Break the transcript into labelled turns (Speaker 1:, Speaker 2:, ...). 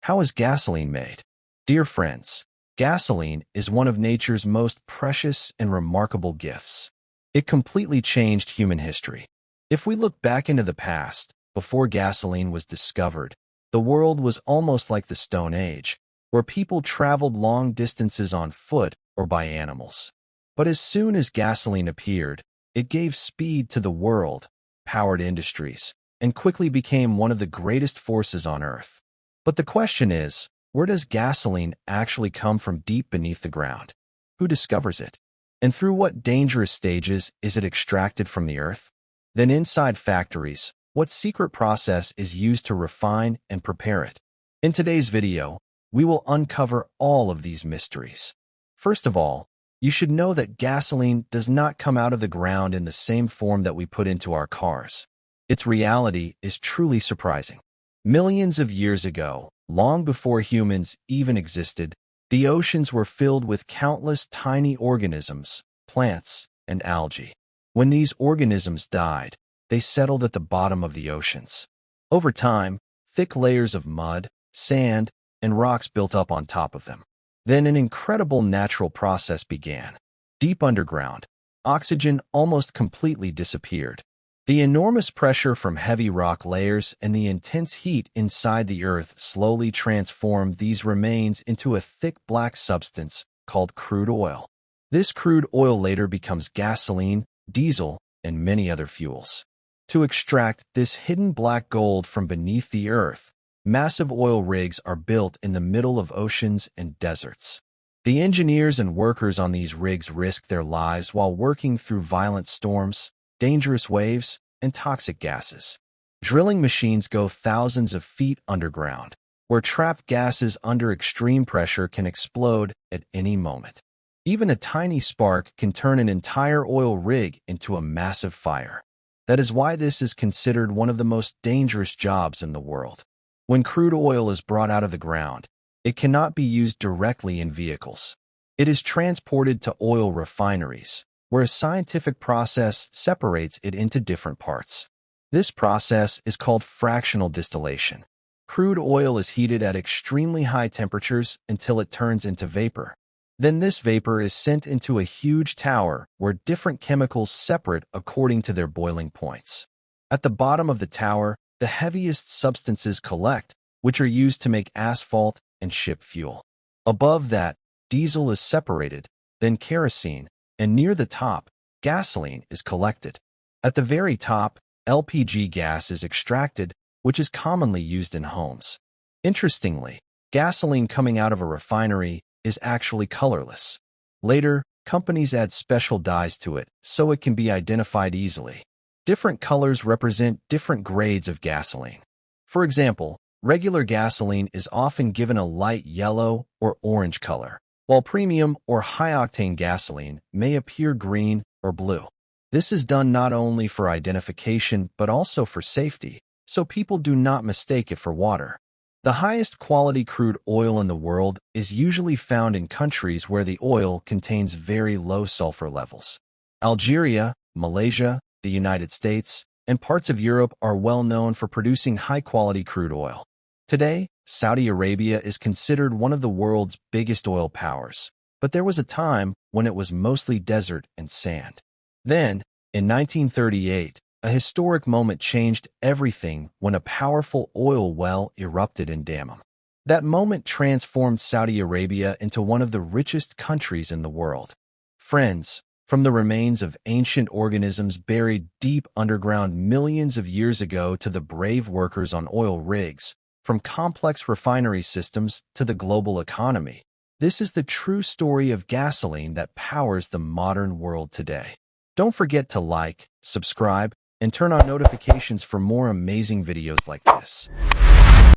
Speaker 1: How is gasoline made? Dear friends, gasoline is one of nature's most precious and remarkable gifts. It completely changed human history. If we look back into the past, before gasoline was discovered, the world was almost like the Stone Age, where people traveled long distances on foot or by animals. But as soon as gasoline appeared, it gave speed to the world, powered industries, and quickly became one of the greatest forces on Earth. But the question is, where does gasoline actually come from deep beneath the ground? Who discovers it? And through what dangerous stages is it extracted from the Earth? Then inside factories, what secret process is used to refine and prepare it? In today's video, we will uncover all of these mysteries. First of all, you should know that gasoline does not come out of the ground in the same form that we put into our cars. Its reality is truly surprising. Millions of years ago, long before humans even existed, the oceans were filled with countless tiny organisms, plants, and algae. When these organisms died, they settled at the bottom of the oceans. Over time, thick layers of mud, sand, and rocks built up on top of them. Then an incredible natural process began. Deep underground, oxygen almost completely disappeared. The enormous pressure from heavy rock layers and the intense heat inside the earth slowly transformed these remains into a thick black substance called crude oil. This crude oil later becomes gasoline, diesel, and many other fuels. To extract this hidden black gold from beneath the earth, massive oil rigs are built in the middle of oceans and deserts. The engineers and workers on these rigs risk their lives while working through violent storms, dangerous waves, and toxic gases. Drilling machines go thousands of feet underground, where trapped gases under extreme pressure can explode at any moment. Even a tiny spark can turn an entire oil rig into a massive fire. That is why this is considered one of the most dangerous jobs in the world. When crude oil is brought out of the ground, it cannot be used directly in vehicles. It is transported to oil refineries, where a scientific process separates it into different parts. This process is called fractional distillation. Crude oil is heated at extremely high temperatures until it turns into vapor. Then this vapor is sent into a huge tower where different chemicals separate according to their boiling points. At the bottom of the tower, the heaviest substances collect, which are used to make asphalt and ship fuel. Above that, diesel is separated, then kerosene, and near the top, gasoline is collected. At the very top, LPG gas is extracted, which is commonly used in homes. Interestingly, gasoline coming out of a refinery is actually colorless. Later, companies add special dyes to it so it can be identified easily. Different colors represent different grades of gasoline. For example, regular gasoline is often given a light yellow or orange color, while premium or high-octane gasoline may appear green or blue. This is done not only for identification but also for safety, so people do not mistake it for water. The highest quality crude oil in the world is usually found in countries where the oil contains very low sulfur levels. Algeria, Malaysia, the United States, and parts of Europe are well known for producing high-quality crude oil. Today, Saudi Arabia is considered one of the world's biggest oil powers, but there was a time when it was mostly desert and sand. Then, in 1938, a historic moment changed everything when a powerful oil well erupted in Dammam. That moment transformed Saudi Arabia into one of the richest countries in the world. Friends, from the remains of ancient organisms buried deep underground millions of years ago to the brave workers on oil rigs, from complex refinery systems to the global economy, this is the true story of gasoline that powers the modern world today. Don't forget to like, subscribe, and turn on notifications for more amazing videos like this.